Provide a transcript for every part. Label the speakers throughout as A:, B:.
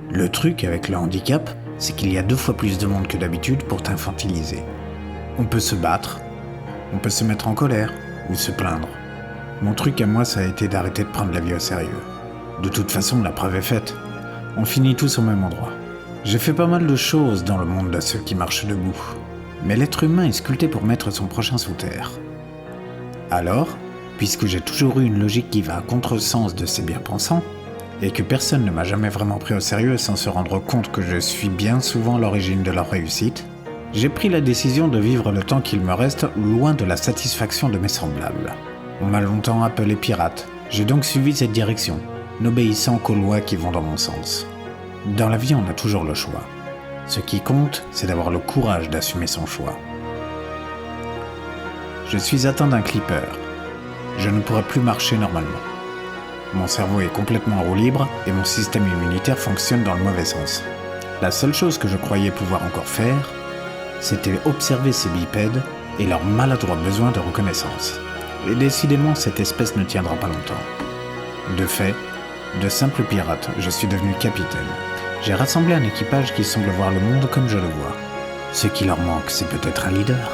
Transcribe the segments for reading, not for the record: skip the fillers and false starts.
A: Le truc avec le handicap, c'est qu'il y a 2 fois plus de monde que d'habitude pour t'infantiliser. On peut se battre, on peut se mettre en colère ou se plaindre. Mon truc à moi, ça a été d'arrêter de prendre la vie au sérieux. De toute façon, la preuve est faite. On finit tous au même endroit. J'ai fait pas mal de choses dans le monde de ceux qui marchent debout. Mais l'être humain est sculpté pour mettre son prochain sous terre. Alors, puisque j'ai toujours eu une logique qui va à contresens de ces bien-pensants, et que personne ne m'a jamais vraiment pris au sérieux sans se rendre compte que je suis bien souvent l'origine de leur réussite, j'ai pris la décision de vivre le temps qu'il me reste loin de la satisfaction de mes semblables. On m'a longtemps appelé pirate, j'ai donc suivi cette direction, n'obéissant qu'aux lois qui vont dans mon sens. Dans la vie, on a toujours le choix. Ce qui compte, c'est d'avoir le courage d'assumer son choix. Je suis atteint d'un clipper. Je ne pourrai plus marcher normalement. Mon cerveau est complètement en roue libre et mon système immunitaire fonctionne dans le mauvais sens. La seule chose que je croyais pouvoir encore faire, c'était observer ces bipèdes et leur maladroit besoin de reconnaissance. Et décidément, cette espèce ne tiendra pas longtemps. De fait, de simple pirate, je suis devenu capitaine. J'ai rassemblé un équipage qui semble voir le monde comme je le vois. Ce qui leur manque, c'est peut-être un leader.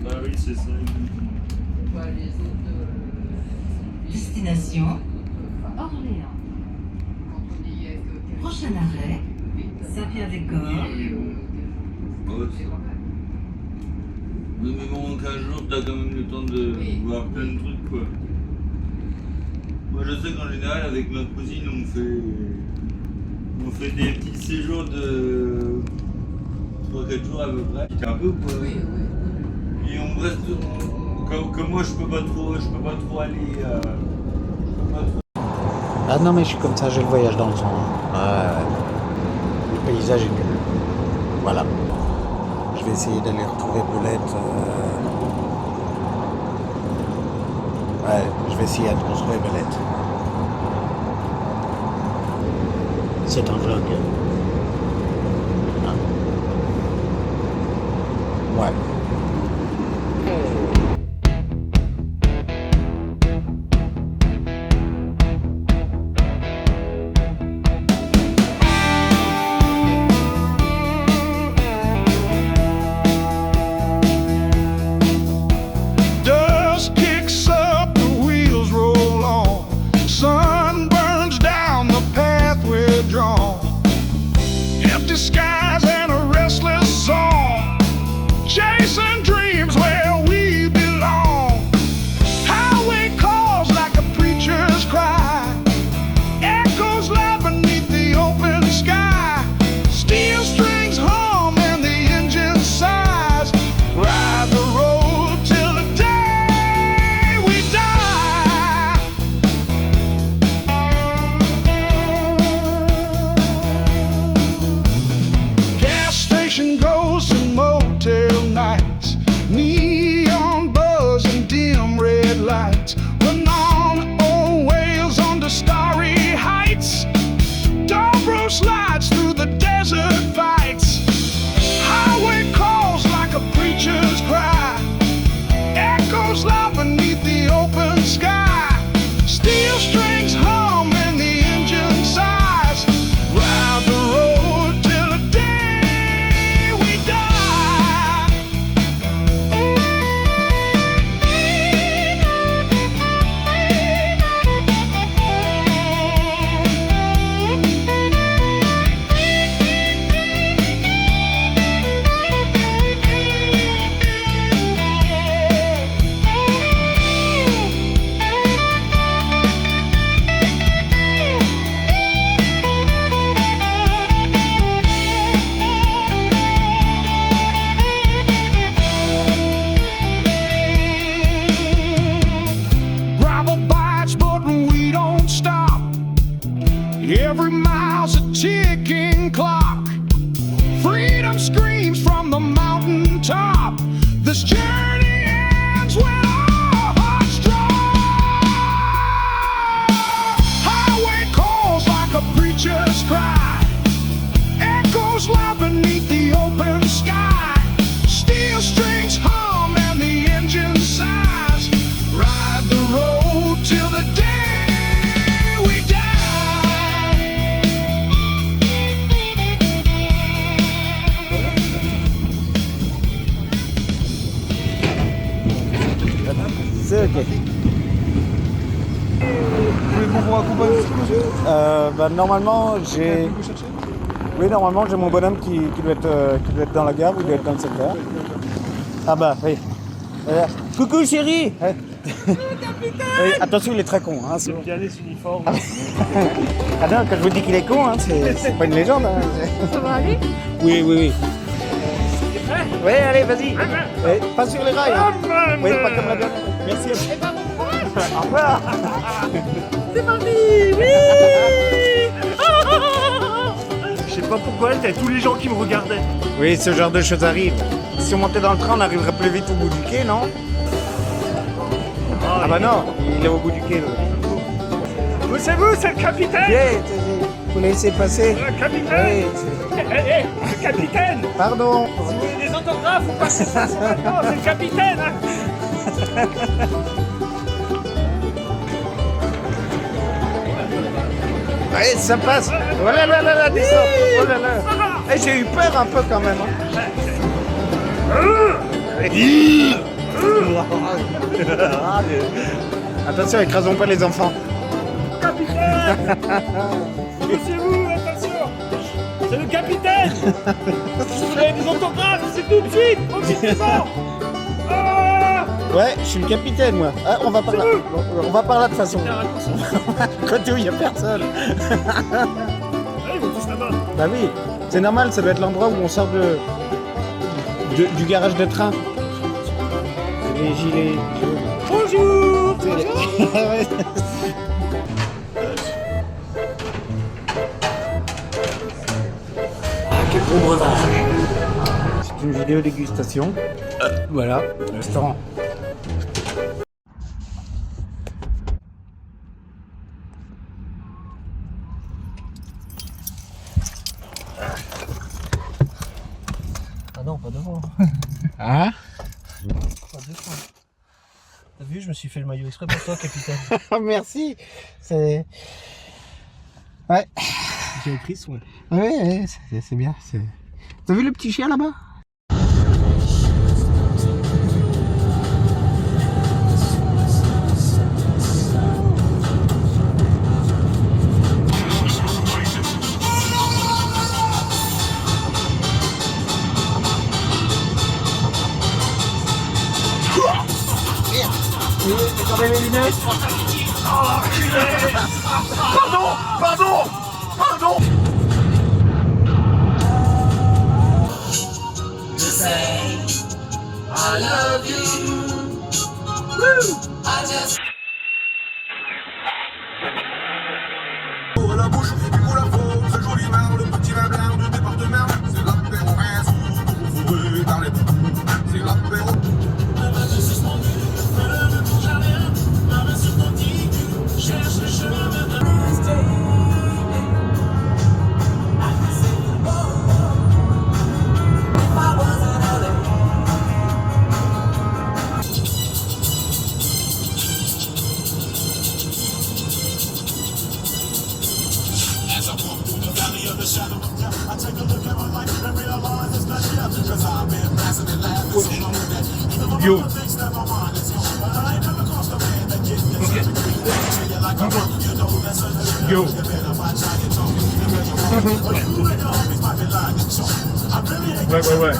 B: Bah oui, c'est ça.
C: Destination Orléans. Prochain arrêt Saint-Pierre-des-Corps.
B: Oui, mais bon, 15 jours, t'as quand même le temps de voir plein de trucs, quoi. Moi, je sais qu'en général, avec ma cousine, on fait des petits séjours de 3-4 jours à peu près. C'est un peu, quoi.
D: Oui.
B: Et on reste. Comme moi, je peux pas trop aller.
A: Ah non, mais je suis comme ça, j'ai le voyage dans le sang. Le paysage est nul. Voilà. Je vais essayer d'aller retrouver Belette. Ouais, je vais essayer de retrouver Belette. C'est un vlog. Hein? Ouais.
E: Dust kicks up, the wheels roll on. Sun burns down the path we're drawn. Empty skies and a restless song. Chase
D: vous accompagne jusqu'au monsieur?
A: Normalement, j'ai...
D: Vous cherchez?
A: Oui, normalement, j'ai mon bonhomme qui doit être dans la gare ou il doit être dans le secteur. Ah bah, oui. Coucou, chérie. Oui, attention, il est très con. Hein,
D: J'aime bien les uniformes.
A: Ah non, quand je vous dis qu'il est con, hein, c'est pas une légende. Hein.
F: Ça va aller?
A: Oui, oui, oui. Oui, allez, vas-y. Pas sur les rails. Hein. Oui, pas comme la dernière. Merci. Au revoir.
F: C'est parti! Oui!
D: Je sais pas pourquoi, t'as tous les gens qui me regardaient.
A: Oui, ce genre de choses arrive. Si on montait dans le train, on arriverait plus vite au bout du quai, non? Ah bah non, il est au bout du quai.
D: Vous, c'est vous, c'est le capitaine!
A: Vous laissez passer.
D: Le capitaine!
A: Oui,
D: Le capitaine!
A: pardon.
D: Si vous voulez des autographes, vous passez ça maintenant, c'est le capitaine! Hein.
A: Ouais, ça passe. Voilà, là, descends. Oh là là. Eh, j'ai eu peur un peu quand même. Hein. Attention, écrasons pas les enfants.
D: Capitaine! Poussez-vous, attention! C'est le capitaine! Si vous avez des autographes, c'est tout de suite! Profitez-en! Ah!
A: Ouais, je suis le capitaine, moi. Ah, on va par là. On va par là de toute façon. Côté où il n'y a personne.
D: Ah, ils vont tous là-bas.
A: Bah oui, c'est normal, ça doit être l'endroit où on sort du garage de train. C'est les gilets jaunes.
D: Bonjour!
A: Ouais. Quel gros breuvage. C'est une vidéo dégustation. Voilà, restaurant.
D: Ah non, pas devant.
A: Hein?
D: Pas devant. T'as vu, je me suis fait le maillot exprès pour toi, capitaine.
A: Merci. C'est... Ouais.
D: J'ai pris soin.
A: Ouais, c'est bien. T'as vu le petit chien là-bas? Les lunettes.
D: Pardon!
E: Pour la bouche et pour la faune, ce joli vin, le petit vin blanc du département, c'est l'apéro fourré dans les bouts, c'est l'apéro.
D: Yo! Yo! Ouais.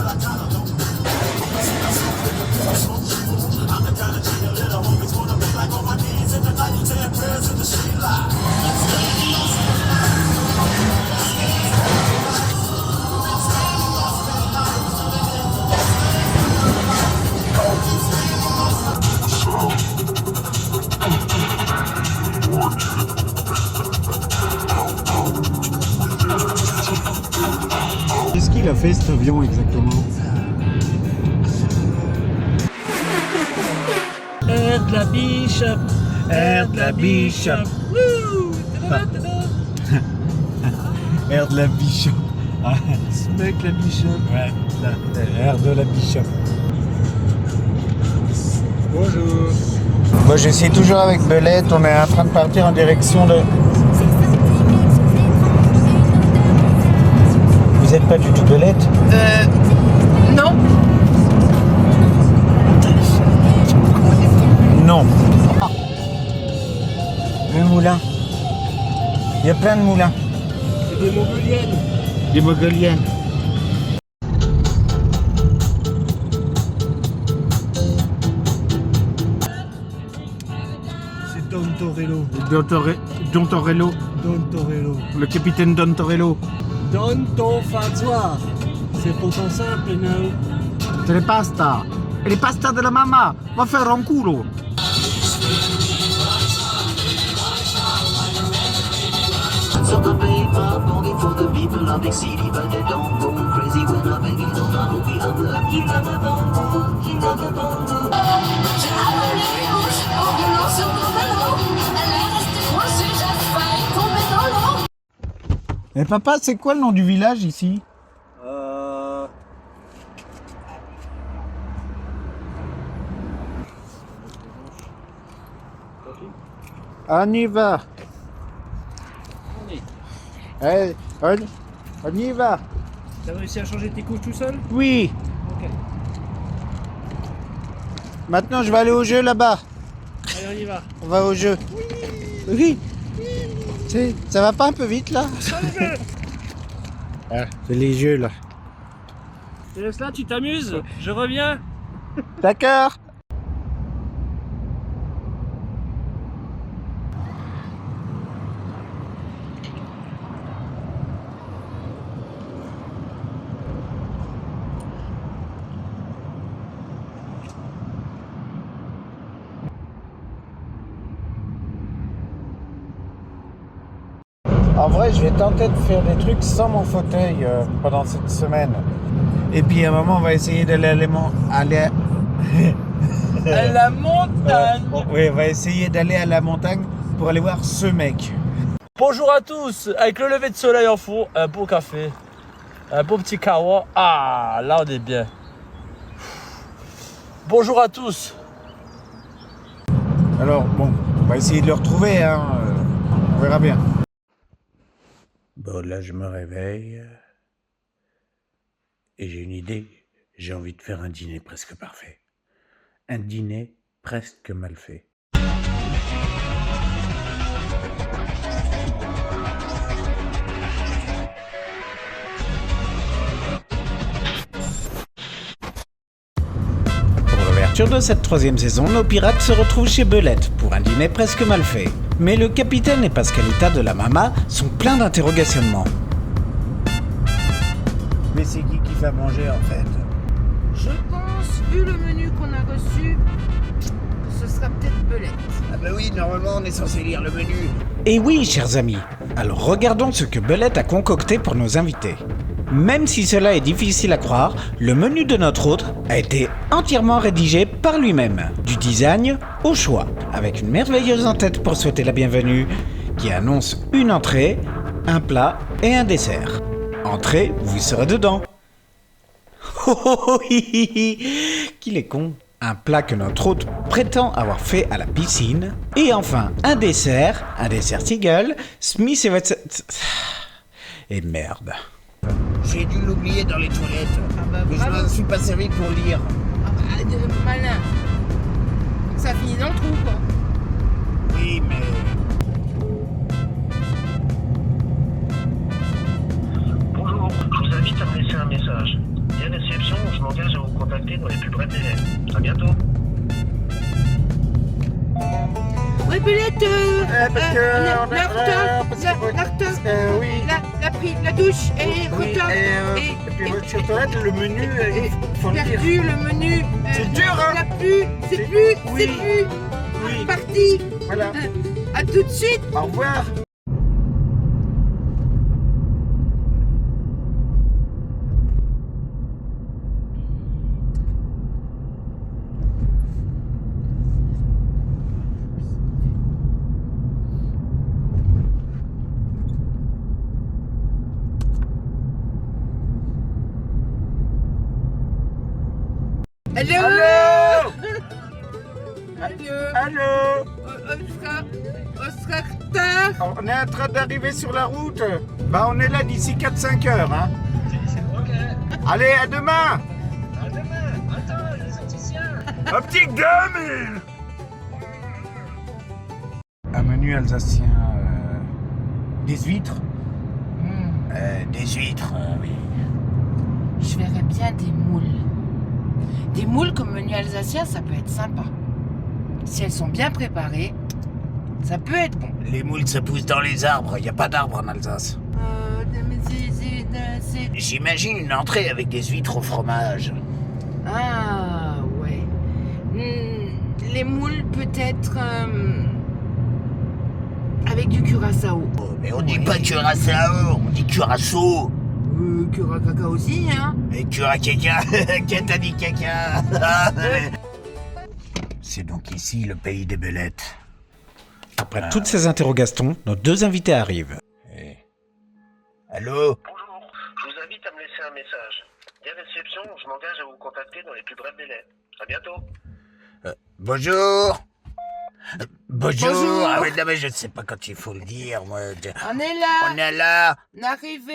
A: Qu'est-ce qu'il a fait cet avion exactement?
D: Air de la Bishop! Air de la Bishop! Wouh!
A: Air de la Bishop.
D: Ce mec, la Bishop!
A: Ouais, air de la Bishop.
D: Bonjour!
A: Moi je suis toujours avec Belette, on est en train de partir en direction de... Vous n'êtes pas du tout Belette?
F: Non.
A: Non. Le moulin. Il y a plein de moulins.
D: C'est des mongoliennes.
A: Des mongoliennes.
D: C'est Don Torello.
A: Don Torello.
D: Don Torello.
A: Le capitaine Don Torello.
D: Don to fazzoir. C'est pourtant simple, non?
A: C'est les pastas. Et les pastas de la maman. Va faire un culo.
G: So the paper boogie for the people of the city, but they don't go crazy when I beg it on. I hope you have the king of the bongo, king of the bongo.
A: Et papa, c'est quoi le nom du village ici? On y va. Eh, on y va.
D: T'as réussi à changer tes couches tout seul?
A: Oui.
D: Ok.
A: Maintenant, je vais aller au jeu là-bas.
D: Allez, on y va.
A: On va au jeu. Oui. Ça va pas un peu vite là? Ah, c'est les jeux là.
D: Je te laisse là, tu t'amuses? Je reviens.
A: D'accord. En vrai, je vais tenter de faire des trucs sans mon fauteuil pendant cette semaine. Et puis à un moment, on va essayer d'aller à
D: la montagne.
A: Oui, on va essayer d'aller à la montagne pour aller voir ce mec.
D: Bonjour à tous. Avec le lever de soleil en fond, un beau café, un beau petit kawa. Ah, là on est bien. Bonjour à tous.
A: Alors, bon, on va essayer de le retrouver, hein. On verra bien. Bon, là, je me réveille. Et j'ai une idée. J'ai envie de faire un dîner presque parfait. Un dîner presque mal fait. Pour l'ouverture de cette 3e saison, nos pirates se retrouvent chez Belette pour un dîner presque mal fait. Mais le capitaine et Pascalita de la Mama sont pleins d'interrogationnements. Mais c'est qui va manger en fait?
F: Je pense, vu le menu qu'on a reçu, que ce sera peut-être Belette.
A: Ah bah oui, normalement on est censé lire le menu. Et oui, chers amis, alors regardons ce que Belette a concocté pour nos invités. Même si cela est difficile à croire, le menu de notre hôte a été entièrement rédigé par lui-même, du design au choix, avec une merveilleuse en-tête pour souhaiter la bienvenue, qui annonce une entrée, un plat et un dessert. Entrée, vous serez dedans. Oh oh oh, hi hi hi. Qu'il est con. Un plat que notre hôte prétend avoir fait à la piscine. Et enfin, un dessert Seagull, Smith et Wesson... Et merde. J'ai dû l'oublier dans les toilettes.
F: Ah bah,
A: mais je
F: bravo.
A: m'en suis pas servi pour lire.
F: Ah bah, malin. Donc ça finit dans le trou, quoi.
A: Oui, mais...
H: Bonjour, je vous invite à me laisser un message. Dès réception, je m'engage à vous contacter dans les plus brefs délais. À bientôt.
F: Ouais, Belette,
A: parce que...
F: la
A: oui.
F: la pris la douche et
A: Oui,
F: retard.
A: et puis votre sur toilette, le menu, il faut le dire.
F: perdu le menu.
A: C'est dur, hein.
F: La plus, c'est
A: C'est-
F: plus,
A: oui.
F: c'est plus.
A: Oui.
F: Parti.
A: Voilà.
F: À tout de suite.
A: Au revoir.
F: Allô.
A: Allô.
F: Allô.
A: Allô.
F: On sera retard.
A: On est en train d'arriver sur la route. Bah on est là d'ici 4-5 heures, hein. Allez, à demain.
H: À demain. Attends, les opticiens.
A: Optique 2000. Un menu alsacien Des huîtres. Des huîtres, oui.
F: Je verrais bien des moules. Des moules comme menu alsacien, ça peut être sympa. Si elles sont bien préparées, ça peut être bon.
A: Les moules, ça pousse dans les arbres. Il n'y a pas d'arbres en Alsace. J'imagine une entrée avec des huîtres au fromage.
F: Ah, ouais. Les moules, peut-être... avec du curaçao.
A: Oh, mais on dit pas curaçao, on dit curaçao.
F: Curacaca aussi, hein.
A: Et curacaca, qui t'a dit caca? C'est donc ici le pays des belettes. Après toutes ces interrogations, nos deux invités arrivent. Allô?
H: Bonjour, je vous invite à me laisser un message. Dès réception, je m'engage à vous contacter dans les plus brefs délais. À bientôt.
A: Bonjour. Bonjour.
F: Bonjour.
A: Ah oui, non, mais je ne sais pas quand il faut le dire, moi.
F: On est là.
A: On est là.
F: On est arrivé.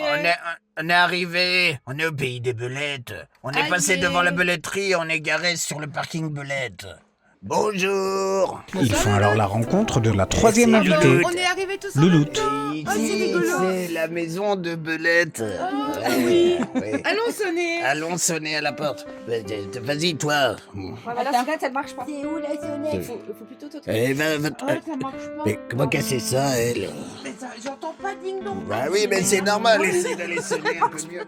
A: On est arrivé. On est au pays des belettes. On est passé
F: Allez.
A: devant la beletterie. On est garé sur le parking belette. Bonjour. Ils font alors la rencontre de la troisième
F: Ah,
A: invitée,
F: on est arrivé tous en
A: Louloute.
F: même temps. Ah, c'est rigolo.
A: C'est la maison de Belette.
F: oui.
A: Oui.
F: Allons sonner.
A: Allons sonner à la porte. Vas-y, toi.
I: Voilà, la sonnette, elle marche pas. C'est où la sonnette? Faut plutôt te
A: Eh ben,
F: Ça marche pas.
A: mais comment casser ça, elle?
F: Mais ça, j'entends pas ding dong.
A: Bah oui, mais c'est normal, essaye d'aller sonner un peu mieux.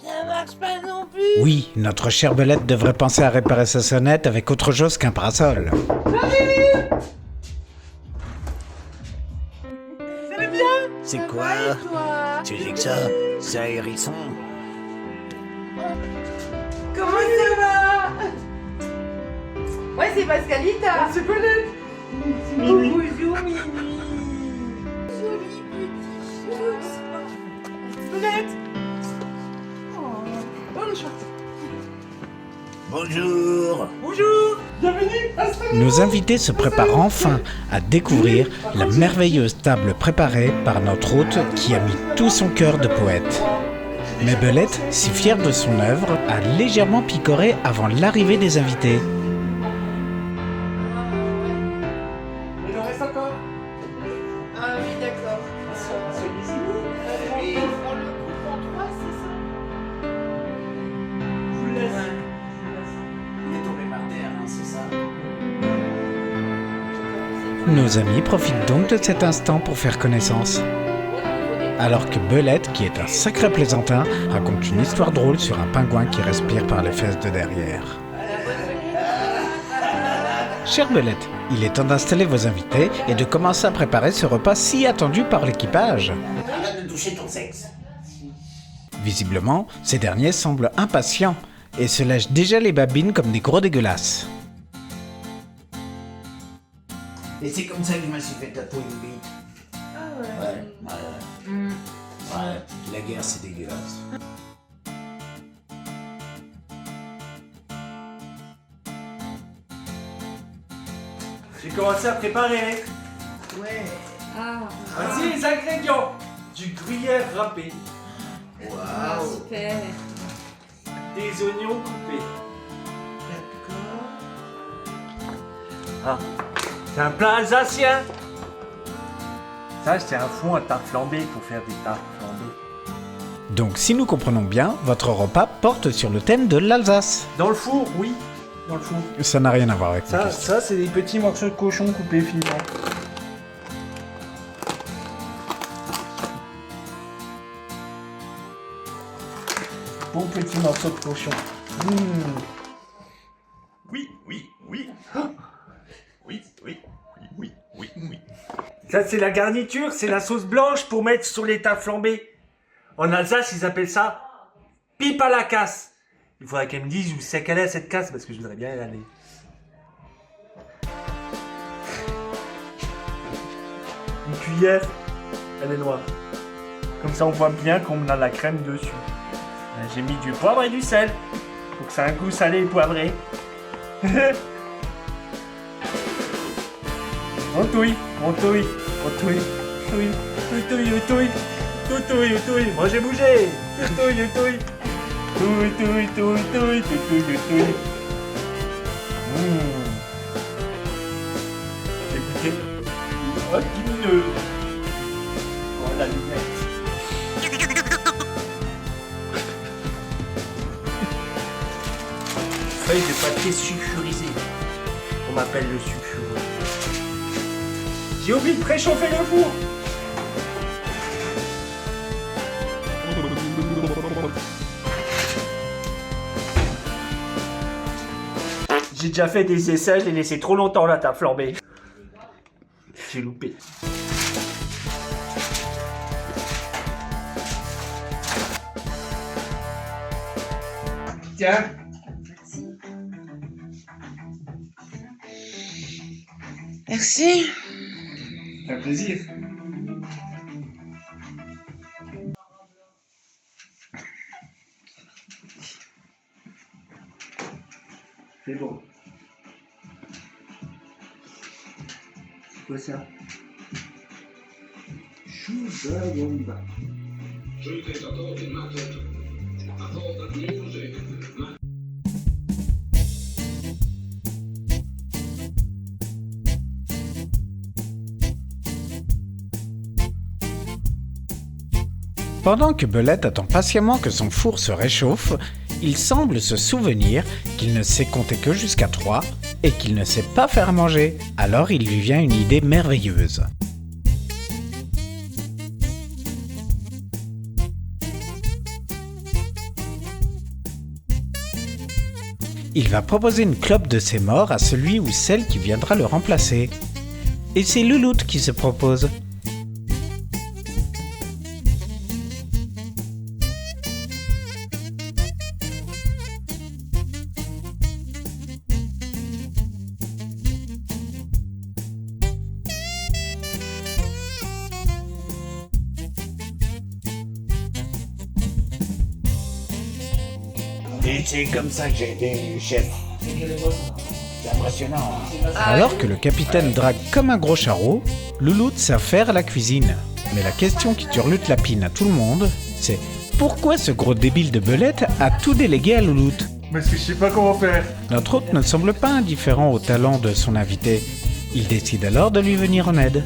F: Ça marche pas non plus.
A: Oui, notre chère Belette devrait penser à réparer sa sonnette avec autre chose qu'un parasol.
F: Ça va bien?
A: C'est quoi?
F: Et toi?
A: Tu dis que ça? C'est un hérisson?
F: Comment ça va? Ouais, c'est Pascalita. C'est Belette. Bonjour, Mimi. Joli petit chousse. Belette.
A: Bonjour.
D: Bonjour, bienvenue.
A: Nos invités se préparent enfin à découvrir la merveilleuse table préparée par notre hôte qui a mis tout son cœur de poète. Mais Belette, si fière de son œuvre, a légèrement picoré avant l'arrivée des invités.
D: Il en reste encore.
F: Ah oui, d'accord.
D: Soyez-y.
F: On le coupe en trois, c'est ça?
D: Je vous laisse.
A: Il est tombé par terre, c'est ça. Nos amis profitent donc de cet instant pour faire connaissance. Alors que Belette, qui est un sacré plaisantin, raconte une histoire drôle sur un pingouin qui respire par les fesses de derrière. Chère Belette, il est temps d'installer vos invités et de commencer à préparer ce repas si attendu par l'équipage.
G: Arrête de toucher ton sexe.
A: Visiblement, ces derniers semblent impatients et se lèchent déjà les babines comme des gros dégueulasses.
G: Et c'est comme ça que je me suis fait tatouer une bite.
F: Ah ouais.
G: Ouais, la guerre c'est dégueulasse.
D: J'ai commencé à préparer.
F: Ouais.
D: Voici les ingrédients. Du gruyère râpé,
I: Super.
D: des oignons coupés.
F: D'accord.
D: Ah, c'est un plat alsacien. Ça, c'est un fond à tarte flambée pour faire des tartes flambées.
A: Donc si nous comprenons bien, votre repas porte sur le thème de l'Alsace.
D: Dans le four, oui. Dans le four.
A: Ça n'a rien à voir avec ma
D: Ça,
A: question.
D: ça c'est des petits morceaux de cochon coupés finement. Bon petit morceau de cochon. Oui, oui, oui. Oui, oui, oui, oui, oui, oui. Ça, c'est la garniture, c'est la sauce blanche pour mettre sur les tartes flambées. En Alsace, ils appellent ça pipe à la casse. Il faudrait qu'elle me dise où c'est qu'elle est cette casse parce que je voudrais bien y aller. Une cuillère, elle est noire. Comme ça, on voit bien qu'on a la crème dessus. Là, j'ai mis du poivre et du sel pour que ça ait un goût salé et poivré. On touille, on touille, on touille, touille, touille, touille, touille, touille, touille, touille. Moi j'ai bougé. Touille, touille, touille, touille, touille, touille, touille, touille. Écoutez, oh, qui me... la lunette. Feuille de papier sulfurisé. On m'appelle le sulfureux. J'ai oublié de préchauffer le four. J'ai déjà fait des essais, je l'ai laissé trop longtemps la table flambée. J'ai loupé. Tiens.
F: Merci.
D: Un plaisir. C'est bon. C'est quoi ça? Chouba-bomba.
A: Pendant que Belette attend patiemment que son four se réchauffe, il semble se souvenir qu'il ne sait compter que jusqu'à 3 et qu'il ne sait pas faire à manger. Alors il lui vient une idée merveilleuse. Il va proposer une clope de ses morts à celui ou celle qui viendra le remplacer. Et c'est Louloute qui se propose.
D: Et c'est comme ça que j'ai été chef. C'est impressionnant.
A: Alors que le capitaine drague comme un gros charreau, Louloute sait faire à la cuisine. Mais la question qui turlute la pine à tout le monde, c'est pourquoi ce gros débile de Belette a tout délégué à Louloute?
D: Parce que je sais pas comment faire.
A: Notre hôte ne semble pas indifférent au talent de son invité. Il décide alors de lui venir en aide.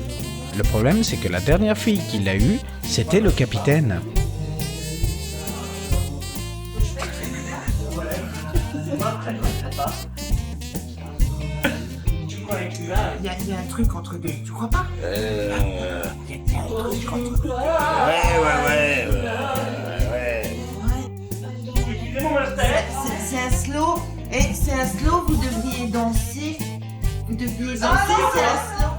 A: Le problème, c'est que la dernière fille qu'il a eue, c'était le capitaine.
F: Il y a un truc entre deux, tu crois pas?
D: Ouais.
F: C'est un slow. Et c'est un slow, vous devriez danser. Vous devriez danser, c'est un slow.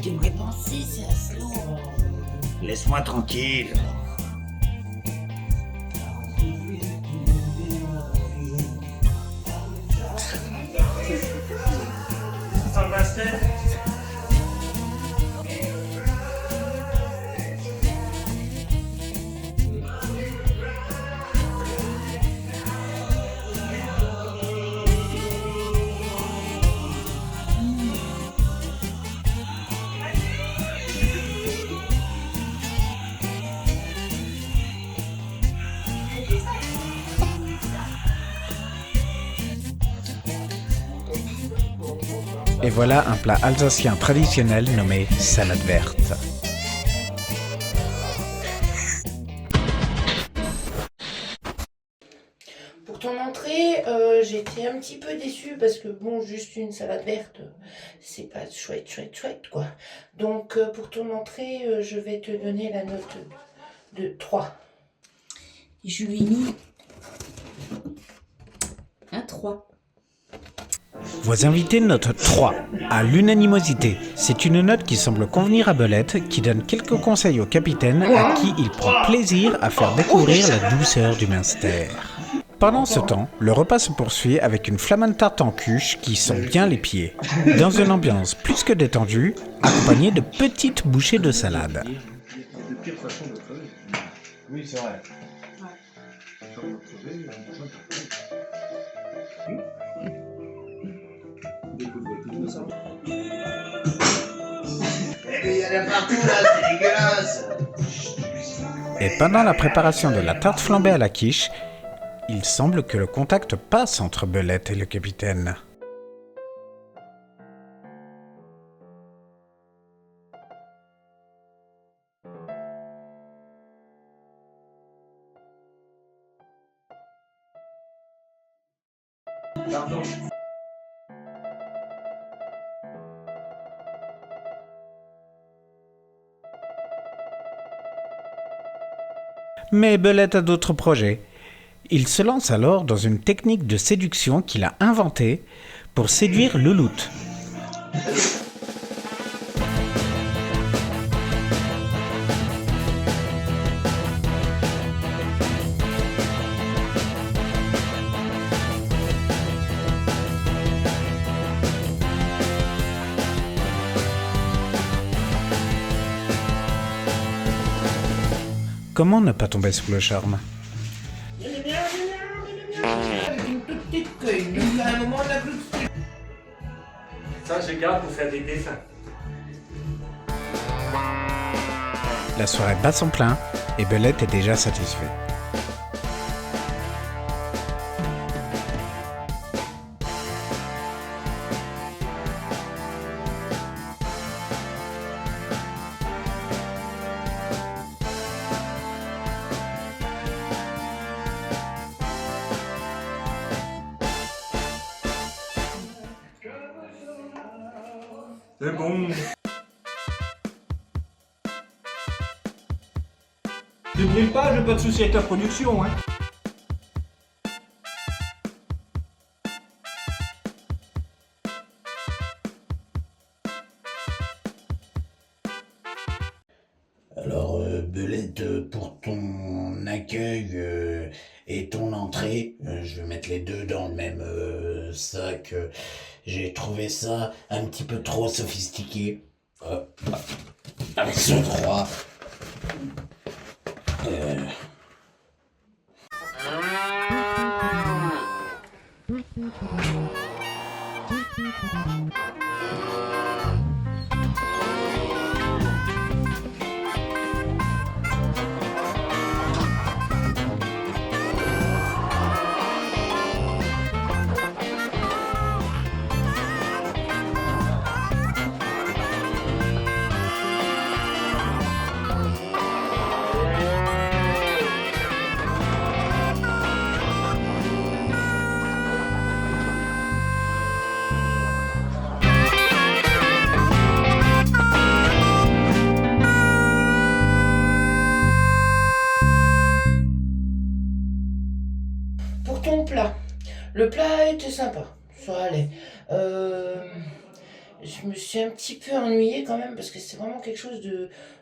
F: Tu devrais danser, c'est un slow.
D: Laisse-moi tranquille. Ça va, Steph?
A: Et voilà un plat alsacien traditionnel nommé salade verte.
F: Pour ton entrée, j'étais un petit peu déçue parce que bon, juste une salade verte, c'est pas chouette quoi. Donc pour ton entrée, je vais te donner la note de 3.
I: Et je lui ai mis un 3.
A: Vos invités notent 3, à l'unanimosité. C'est une note qui semble convenir à Belette, qui donne quelques conseils au capitaine à qui il prend plaisir à faire découvrir la douceur du Munster. Pendant ce temps, le repas se poursuit avec une flamande tarte en cuche qui sent bien les pieds, dans une ambiance plus que détendue, accompagnée de petites bouchées de salade.
D: Oui, c'est vrai.
E: Il y en a partout là, c'est dégueulasse.
A: Et pendant la préparation de la tarte flambée à la quiche, il semble que le contact passe entre Belette et le capitaine.
D: Pardon.
A: Mais Belette a d'autres projets. Il se lance alors dans une technique de séduction qu'il a inventée pour séduire Louloute. Comment ne pas tomber sous le charme?
F: Avec une toute petite cueille, donc à un moment on a plus de...
D: Ça, je garde pour faire des dessins.
A: La soirée bat son plein et Belette est déjà satisfait.
D: C'est bon. Ne brille pas, j'ai pas de soucis avec la production, hein.
A: Alors, Belette, pour ton accueil et ton entrée, je vais mettre les deux dans le même sac. J'ai trouvé ça un petit peu trop sophistiqué. Avec ce 3.
F: Pour ton plat, le plat était sympa, ça allait. Je me suis un petit peu ennuyée quand même parce que c'est vraiment quelque chose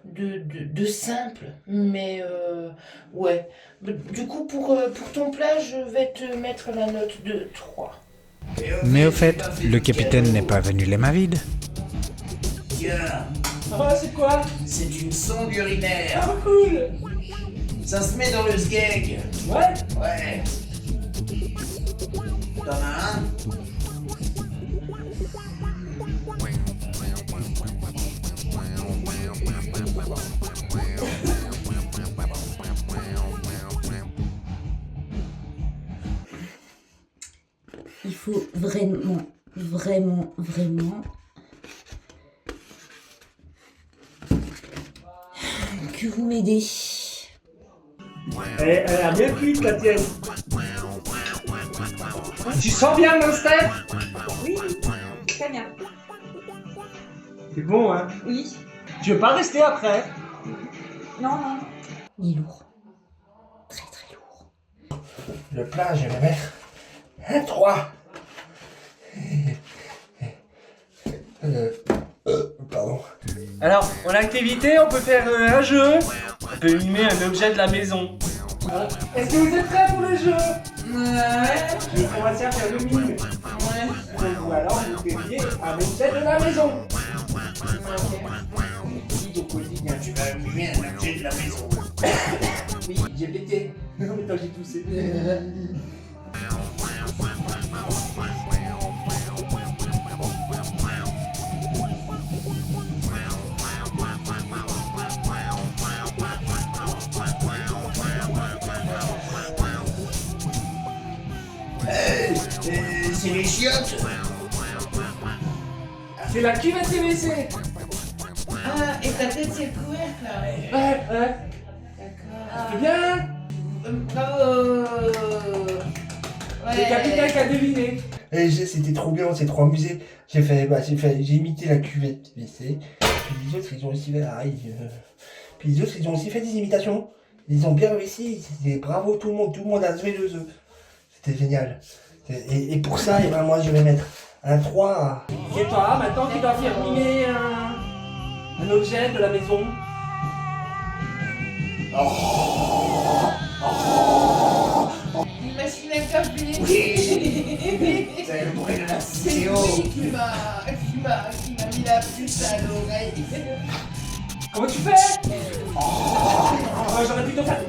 F: de simple, mais ouais. Du coup, pour ton plat, je vais te mettre la note de 3.
A: Mais au fait, le capitaine n'est pas venu les mains vides.
J: Tiens,
D: Ah, c'est quoi?
J: c'est une sonde urinaire.
D: Ah, cool.
J: Ça se met dans le sgeg.
D: Ouais.
J: Ouais. T'en as un?
I: Il faut vraiment que vous m'aidez.
D: Elle a bien cuite, la tienne. Tu sens bien le steak?
I: Oui, très bien.
D: C'est bon, hein?
I: Oui.
D: Tu veux pas rester après?
I: Non. Il est lourd. Très lourd.
F: Le plat, je vais mettre un 3. Pardon.
D: Alors, en activité, on peut faire un jeu. On peut mimer un objet de la maison. Est-ce que vous êtes prêts pour le jeu? Ouais. On va faire le mime. Ouais. Ou alors, vous déviez un objet de la maison.
J: Dis au quotidien, tu vas mimer un objet de la maison.
D: Oui, j'ai pété. Non, mais attends, j'ai toussé.
J: C'est les chiottes.
D: C'est la cuvette TVC.
F: Ah, et ta tête, c'est le couvercle, là.
D: Ouais.
F: D'accord.
D: C'est bien.
F: Bravo.
D: C'est le capitaine qui a deviné.
K: Et c'était trop bien, on s'est trop amusé. J'ai imité la cuvette WC. Puis les autres, ils ont aussi fait Puis les autres, ils ont aussi fait des imitations. Ils ont bien réussi. C'était bravo tout le monde a levé le œuf. C'était génial. Et pour ça, et ben moi je vais mettre un 3.
D: Et toi, maintenant tu dois faire mimer un objet de la maison.
F: Une machine à café.
J: Oui. C'est le bruit de la
F: C'est
J: vidéo.
F: lui qui m'a mis la puce à l'oreille.
D: Comment tu fais? J'aurais pu te faire.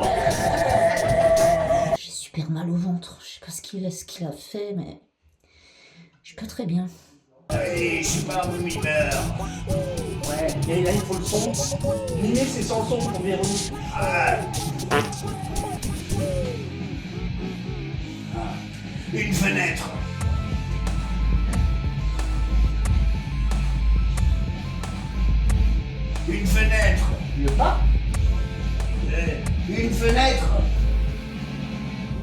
L: J'ai super mal au ventre. Je sais pas ce qu'il a fait, mais je peux très bien.
J: Allez, je suis pas un mimeur.
D: Ouais, mais là il faut le son. Mimer c'est sans son pour Véronique.
J: Une fenêtre. Une fenêtre.
D: Le pas?
J: Une fenêtre.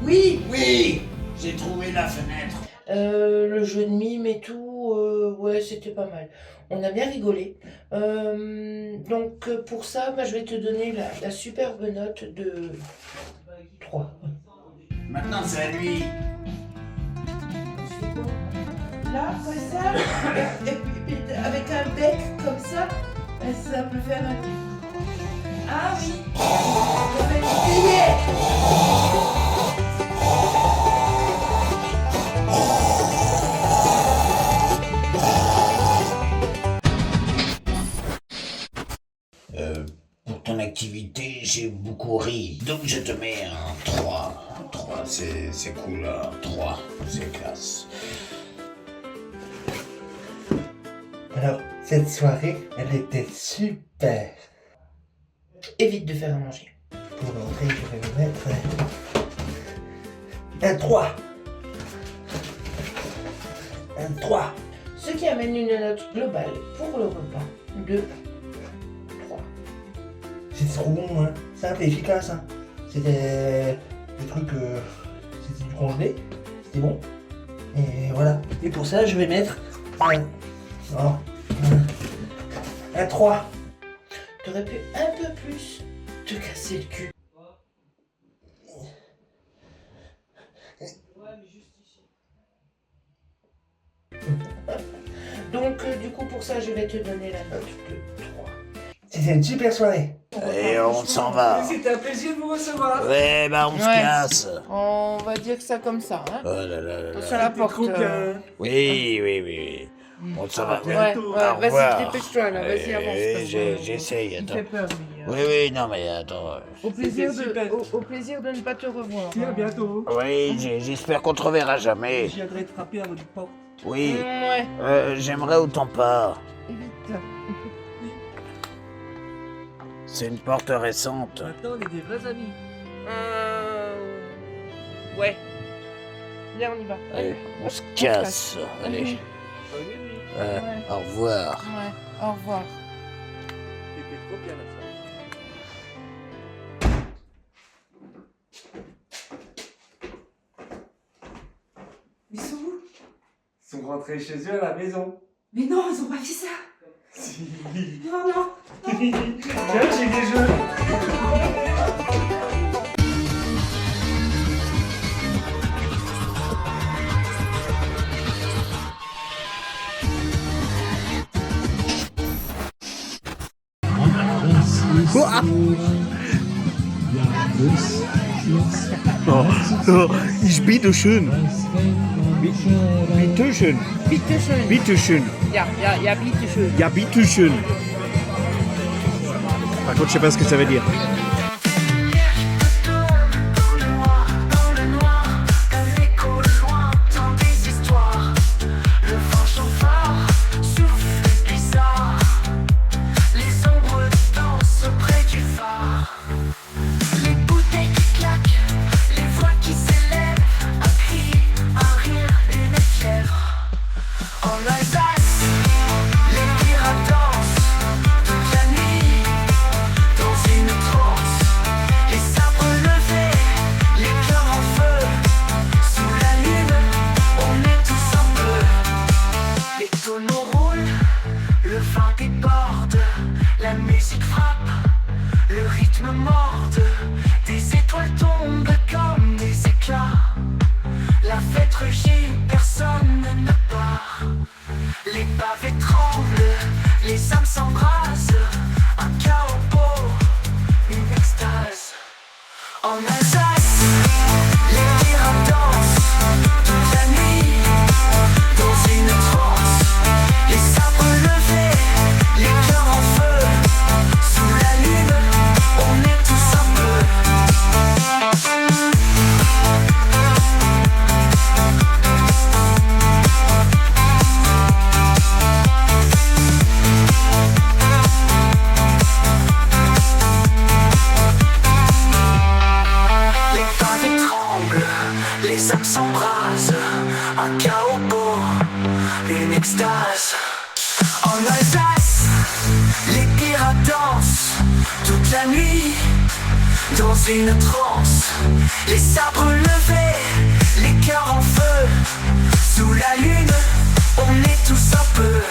F: Oui.
J: Oui, j'ai trouvé la fenêtre.
F: Le jeu de mime et tout, ouais, c'était pas mal. On a bien rigolé. Donc pour ça, je vais te donner la superbe note de 3.
J: Maintenant c'est à lui.
F: Là, comme ça, et puis avec un bec comme ça peut faire un... Ah oui. Je vais essayer.
J: Pour ton activité, j'ai beaucoup ri. Donc je te mets un 3. 3, c'est cool, hein. 3, c'est classe.
K: Alors, cette soirée, elle était super.
F: Évite de faire à manger.
K: Pour l'entrée, je vais me mettre un 3. Un 3.
F: Ce qui amène une note globale pour le repas de 3.
K: C'est trop bon, hein. Simple et efficace, hein. C'était des trucs, c'était du congelé, c'était bon. Et voilà. Et pour ça, je vais mettre un 3.
F: T'aurais pu un peu plus te casser le cul. Donc du coup pour ça je vais te donner la note de 3.
K: C'était une super soirée.
J: Et on s'en va.
D: C'était un plaisir de vous recevoir.
J: Ouais, bah on se casse.
F: On va dire ça comme ça, hein.
J: Oh là là là là.
F: Attention à la porte.
J: Oui. On s'en va.
F: Ouais,
J: Au
F: vas-y,
J: revoir.
F: dépêche-toi là, vas-y, avance.
J: J'essaye,
F: Il
J: attends.
F: fait peur, lui.
J: Oui, non, mais attends.
F: Au plaisir de ne pas te revoir.
D: À bientôt.
J: Oui, j'espère qu'on te reverra jamais.
D: Je viendrai te frapper à votre porte.
J: Oui.
F: Ouais.
J: J'aimerais autant pas.
F: Évite.
J: C'est une porte récente.
D: Maintenant, on est des vrais amis.
F: Ouais. Viens, on y va.
J: Allez, on se casse. Allez. Au revoir.
F: Ouais, au revoir.
D: C'était trop bien la soirée.
I: Ils sont où?
D: Ils sont rentrés chez eux à la maison.
I: Mais non, ils ont pas fait ça.
D: Si.
I: Non.
D: Viens, j'ai des jeux.
A: Ich bitte schön. Bitte schön.
F: Bitteschön.
A: Bitte schön.
F: Ja, bitteschön.
A: Ja, bitte schön. Par contre, je sais pas ce que ça veut dire.
G: Dans une trop déborde, la musique frappe, le rythme morde, des étoiles tombent comme des éclats. La fête rugit, personne ne part. Les pavés tremblent, les âmes s'embrasent, un chaos beau, une extase. En Alsace, les pirates dansent toute la nuit dans une transe. Les sabres levés, les cœurs en feu, sous la lune, on est tous un peu. Les âmes s'embrasent, un chaos beau, une extase. En Alsace, les pirates dansent toute la nuit dans une transe. Les sabres levés, les cœurs en feu, sous la lune, on est tous un peu.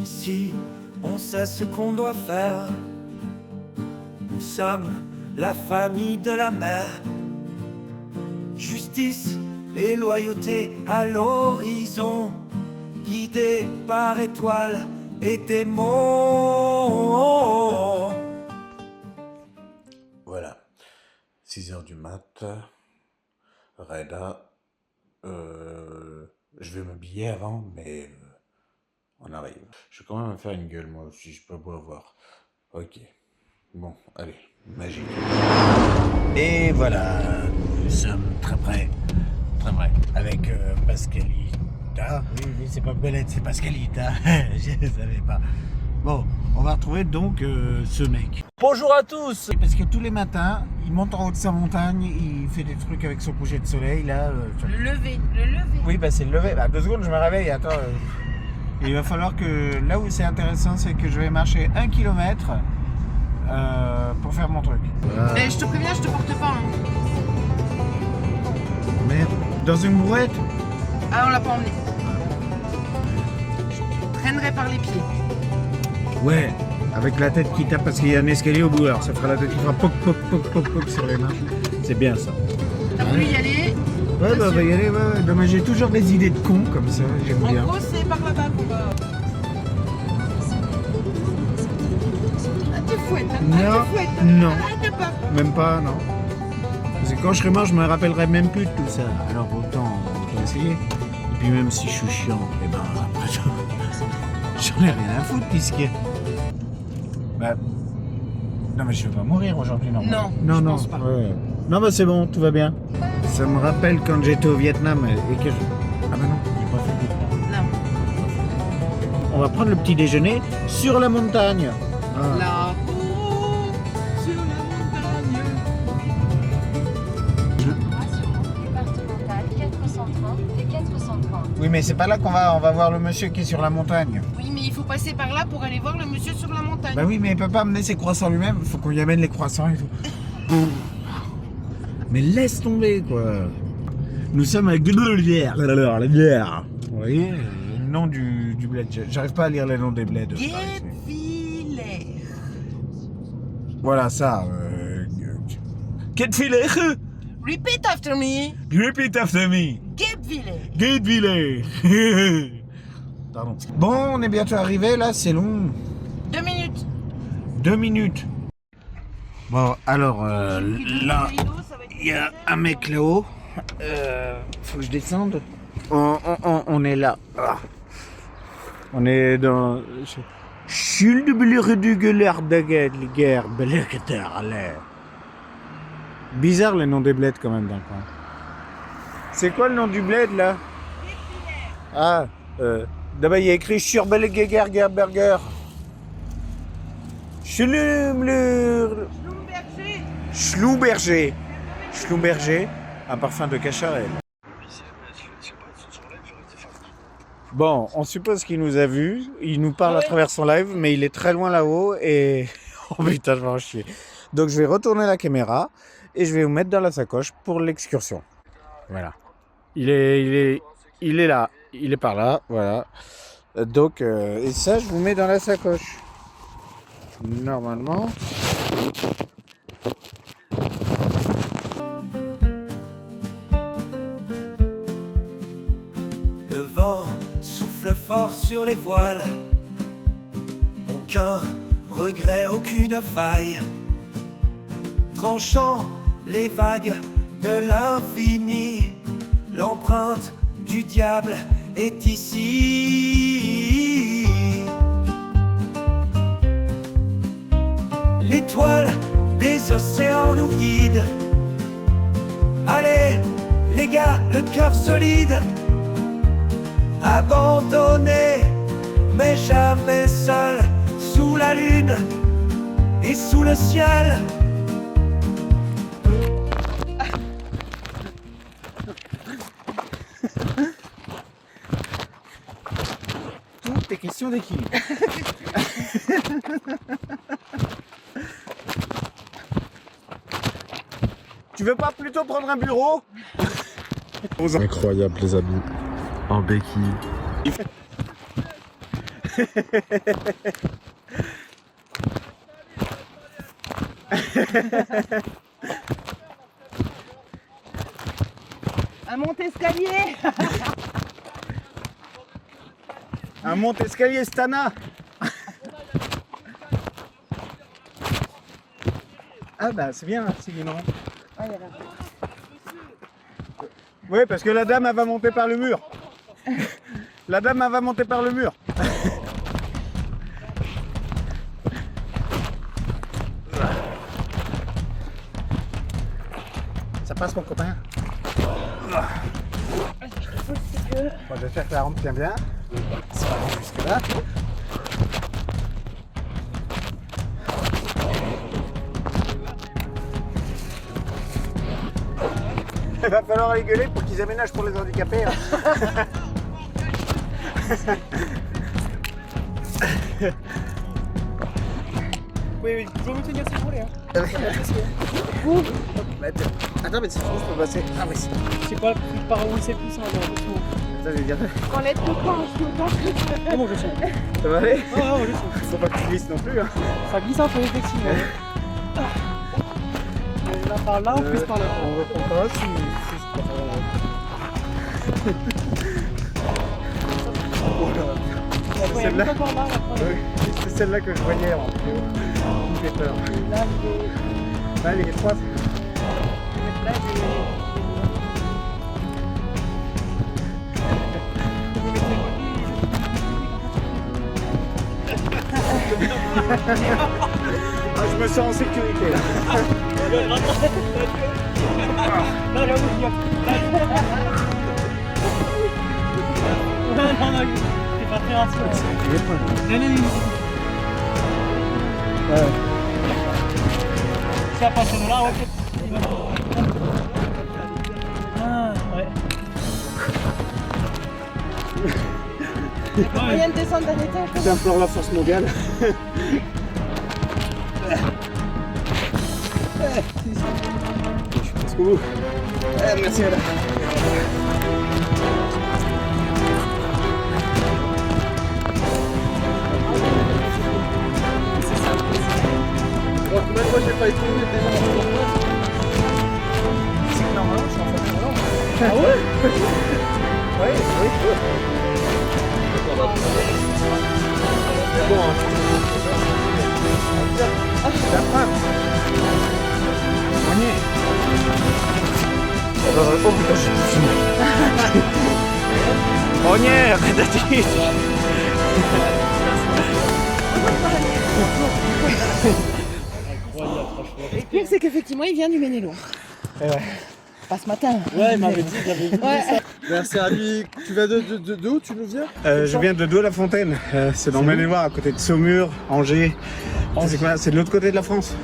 M: Ici, on sait ce qu'on doit faire. Nous sommes la famille de la mer. Justice et loyauté à l'horizon, guidés par étoiles et démons.
A: Voilà. 6h du mat. Reda. Je vais m'habiller avant, mais on arrive. Je vais quand même me faire une gueule, moi aussi, je peux pas voir. Ok. Bon, allez, magique. Et voilà, nous sommes très près. Très près. Avec Pascalita. Oui, c'est pas Belette, c'est Pascalita. Je ne savais pas. Bon, on va retrouver donc ce mec.
D: Bonjour à tous.
A: Parce que tous les matins, il monte en haut de sa montagne, il fait des trucs avec son coucher de soleil, là.
F: Le lever.
A: Oui, bah c'est le lever. Bah 2 secondes, je me réveille, attends. Il va falloir que, là où c'est intéressant, c'est que je vais marcher 1 km pour faire mon truc.
F: Mais je te préviens, je te porte pas. Hein.
A: Merde, dans une brouette?
F: Ah, on l'a pas emmené. Je traînerai par les pieds.
A: Ouais, avec la tête qui tape parce qu'il y a un escalier au bout, alors ça fera la tête qui fera poc poc poc poc poc sur les marches. C'est bien ça.
F: T'as voulu y aller?
A: Ouais, bah, on va y aller, ouais. Non, mais j'ai toujours des idées de cons comme ça, j'aime bien.
F: En gros, c'est par là-bas qu'on va. Ah, tu fouettes, hein?
A: Non,
F: tu fouettes.
A: non.
F: Arrête pas.
A: Même pas, non. Parce que quand je serai mort, je me rappellerai même plus de tout ça. Alors autant essayer. Et puis même si je suis chiant, et ben après j'en ai rien à foutre puisque... Bah... Non mais je vais pas mourir aujourd'hui, non.
F: Non,
A: non,
F: je
A: non,
F: pense pas.
A: Ouais. Non bah c'est bon, tout va bien. Ça me rappelle quand j'étais au Vietnam et que je... Ah bah non, j'ai pas fait le Vietnam.
F: Non.
A: On va prendre le petit déjeuner sur la montagne. Ah.
F: Là-haut, sur la montagne.
C: Départementale 430 et 430.
A: Oui mais c'est pas là qu'on va voir le monsieur qui est sur la montagne.
F: Oui, mais il faut passer par là pour aller voir le monsieur sur la montagne.
A: Bah oui, mais il peut pas amener ses croissants lui-même, il faut qu'on y amène les croissants et tout. Mais laisse tomber, quoi. Nous sommes à Gueullière, la bière. Vous voyez, le nom du bled. J'arrive pas à lire les noms des bleds.
F: Guebwiller.
A: Voilà, ça. Guebwiller.
F: Repeat after me.
A: Repeat after me.
F: Guebwiller.
A: Guebwiller. Pardon. Bon, on est bientôt arrivé, là, c'est long.
F: 2 minutes.
A: 2 minutes. Bon, alors, là, il y a un mec là-haut. Faut que je descende. On est là. Ah. On est dans... Bizarre les noms des bleds quand même dans le coin. C'est quoi le nom du bled là? Ah, D'abord, il y a écrit Schurberger. Schlumberger, un parfum de Cacharel. Bon, on suppose qu'il nous a vus, il nous parle à travers son live, mais il est très loin là-haut et... Oh putain, je vais en chier. Donc je vais retourner la caméra et je vais vous mettre dans la sacoche pour l'excursion. Voilà. Il est là, il est par là, voilà. Donc, et ça, je vous mets dans la sacoche. Normalement...
M: Le vent souffle fort sur les voiles. Aucun regret, aucune faille. Tranchant les vagues de l'infini, l'empreinte du diable est ici. L'étoile des océans nous guide. Allez, les gars, le cœur solide. Abandonné, mais jamais seul, sous la lune et sous le ciel.
A: Tout est question d'équilibre. Tu veux pas plutôt prendre un bureau?
N: Incroyable les amis. En béquille.
I: Un monte-escalier.
A: Un monte-escalier Stana. Ah bah c'est bien, c'est non. Oui, parce que la dame elle va monter par le mur. La dame elle va monter par le mur. Ça passe mon copain. Bon, j'espère que la rampe tient bien. C'est pas bon jusque là. Il va falloir les gueuler pour qu'ils aménagent pour les handicapés. Hein.
D: Oui, je peux me tenir si vous voulez. Hein.
A: Attends, mais c'est bon, je peux passer. Ah oui.
D: C'est pas par où c'est plus simple.
A: Ça veut dire.
I: Enlève le camp, je suis autant que...
D: C'est bon, je sens.
A: Ça va aller?
D: Ah, je sens.
A: Faut pas que tu glisses non plus. Hein.
D: Ça glisse un peu, effectivement. Là par là ou plus par là?
A: On reprend pas si c'est celle-là. C'est celle-là que je voyais en vidéo. Qui fait peur. Là, les trois. Ah, je me sens en sécurité là.
D: Non, j'avoue, non, c'est pas très rassurant. Non.
A: Ouais.
D: C'est à partir de là, ok. Ah, ouais.
I: Moyen de descendre d'un étage.
A: J'implore la force mondiale. Je suis presque au bout. Merci madame. Bon, combien de fois j'ai pas été déjà? C'est que normalement je suis en fait volant. Ah ouais? Oui. C'est bon, hein. La frappe. On y est. Oh putain, j'ai tout fini. On y est, Redatit.
I: Le pire, c'est qu'effectivement, il vient du Maine-et-Loire.
A: Et ouais.
I: Pas ce matin.
D: Ouais, il m'avait dit qu'il avait vu
I: Ouais.
D: ça. Merci à lui. Tu viens de où tu nous viens
A: Je viens de Douai-la-Fontaine. C'est dans Maine-et-Loire, à côté de Saumur, Angers. C'est quoi? C'est de l'autre côté de la France.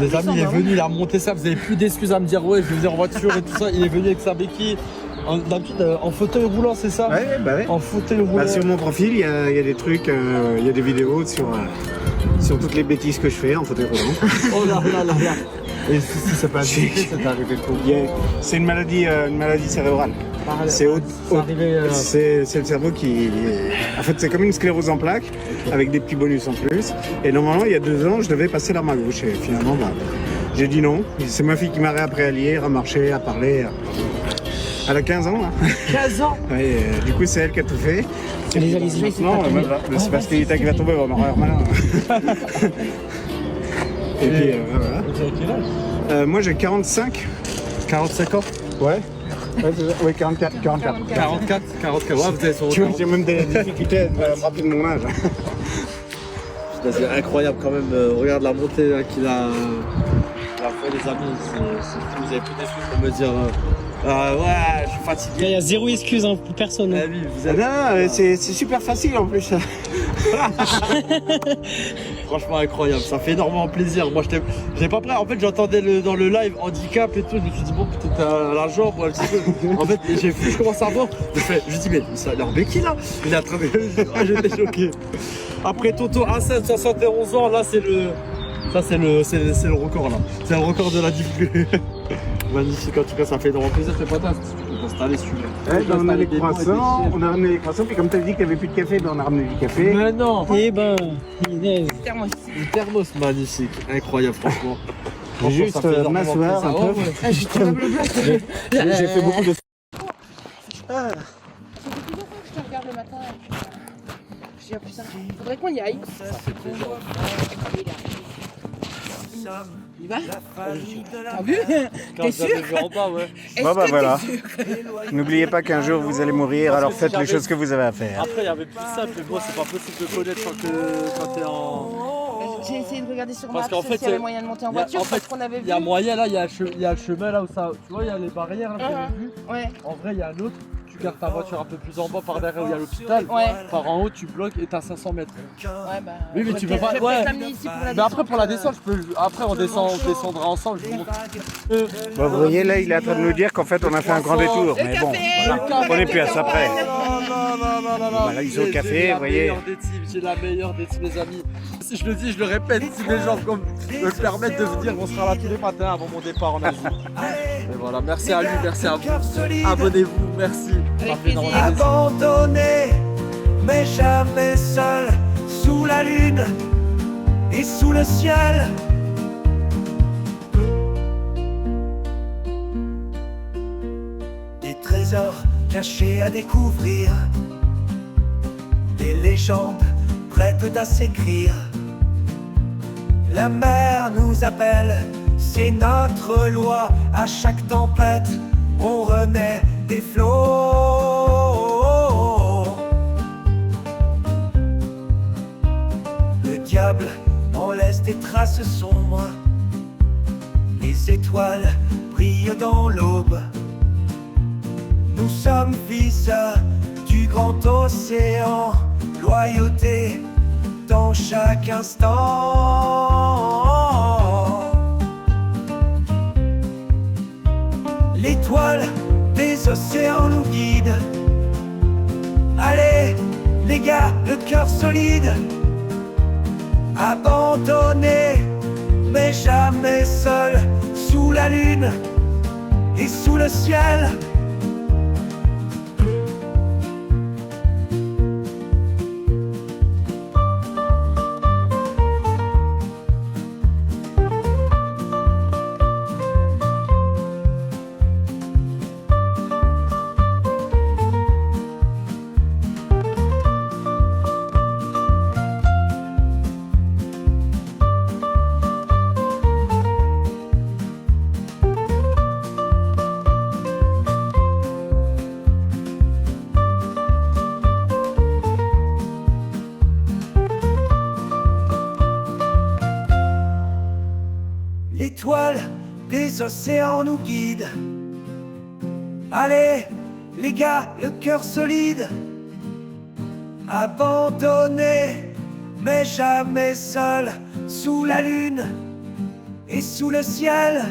D: Les amis, il est venu, il a remonté ça. Vous avez plus d'excuses à me dire ouais, je vais venir en voiture et tout ça. Il est venu avec sa béquille. D'habitude, en fauteuil roulant, c'est ça?
A: Ouais, bah ouais.
D: En fauteuil roulant.
A: Bah, sur mon profil, il y a des trucs, il y a des vidéos sur toutes les bêtises que je fais en fauteuil roulant.
D: Oh là là là là. Et si c'est pas indiqué, ça t'est arrivé comment?
A: C'est une maladie cérébrale. C'est le cerveau qui... En fait, c'est comme une sclérose en plaques, avec des petits bonus en plus. Et normalement, il y a 2 ans, je devais passer l'arme à gauche. Et finalement, bah, j'ai dit non. C'est ma fille qui m'a réappris à lire, à marcher, à parler. Elle a 15 ans. Hein.
D: 15 ans.
A: Ouais, du coup, c'est elle qui a tout fait. Et puis, maintenant, le Sébastien qui va tomber, on va m'en malin. Et puis, voilà.
D: Vous avez quel âge?
A: Moi, j'ai 45.
D: 45 ans?
A: Ouais. Ouais, 44.
D: 44, ouais, vous avez son
A: Tu vois, j'ai même des difficultés à me rappeler de mon âge.
D: Putain, c'est incroyable quand même. Regarde la montée hein, qu'il a fait, les amis. Si vous avez plus d'excuses pour me dire ouais, je suis fatigué.
O: Il y a zéro excuse hein, pour personne. Hein.
D: Oui, vous êtes...
A: Non, c'est super facile en plus.
D: Franchement incroyable, ça fait énormément plaisir. Moi j'étais pas prêt, en fait j'entendais dans le live handicap et tout, je me suis dit bon peut-être à la jambe ou un petit peu. En fait je commence à voir, je dis mais ça a l'air béquille là. Il est en train de... J'étais choqué. Après Toto A7, 71 ans, là c'est le record là. C'est le record de la difficulté. Magnifique, en tout cas ça fait énormément plaisir, c'est pas tard. Tu peux t'installer sur
A: on a les croissants, puis comme tu as dit qu'il n'y avait plus de café, ben on a ramené du café.
D: Mais non.
O: Eh ben,
I: Thermos.
D: Une thermos magnifique, incroyable franchement.
A: J'ai juste m'asseoir un peu. J'ai fait beaucoup de...
I: Je te regarde le matin. Je dis ah putain, faudrait qu'on y aille. Il va? T'as vu? T'es sûr?
A: Bon bah voilà. N'oubliez pas qu'un jour vous allez mourir, alors faites les choses que vous avez à faire.
D: Après il y avait plus simple, mais bon c'est pas possible de connaître quand t'es en...
I: J'ai essayé de regarder sur
D: parce
I: Maps
D: qu'en fait,
I: s'il y avait moyen de monter en voiture, parce qu'on avait vu.
D: Il y a moyen là, il y a le chemin là où ça... Tu vois, il y a les barrières là, j'avais vu.
I: Ouais.
D: En vrai il y a un autre. Tu gardes ta voiture un peu plus en bas par derrière où il y a l'hôpital.
I: Ouais.
D: Par en haut, tu bloques et t'as 500 mètres.
I: Ouais, bah.
D: Oui, mais tu peux pas. Ouais. Mais après, pour la descente, je peux. Après, on descendra ensemble. Je vous montre.
A: Bon, vous voyez, là, il est en train de nous dire qu'en fait, on a fait un grand détour. Mais bon, voilà, on est plus à ça près. Voilà, ils ont le café, vous voyez.
D: J'ai la meilleure des teams, les amis. Si je le dis, je le répète, si les gens comme me permettent de vous dire qu'on sera là tous les matins avant mon départ en Asie. Et voilà, merci à lui, merci à vous. Abonnez-vous, merci.
G: Abandonné, mais jamais seul, sous la lune et sous le ciel. Des trésors cachés à découvrir, des légendes prêtes à s'écrire. La mer nous appelle, c'est notre loi. À chaque tempête, on renaît des flots. Le diable en laisse des traces sombres. Les étoiles brillent dans l'aube. Nous sommes fils du grand océan. Loyauté dans chaque instant. L'étoile des océans nous guide. Allez, les gars, le cœur solide. Abandonné, mais jamais seul, sous la lune et sous le ciel. L'étoile des océans nous guide.
M: Allez, les gars, le cœur solide. Abandonné, mais jamais seul, sous la lune et sous le ciel.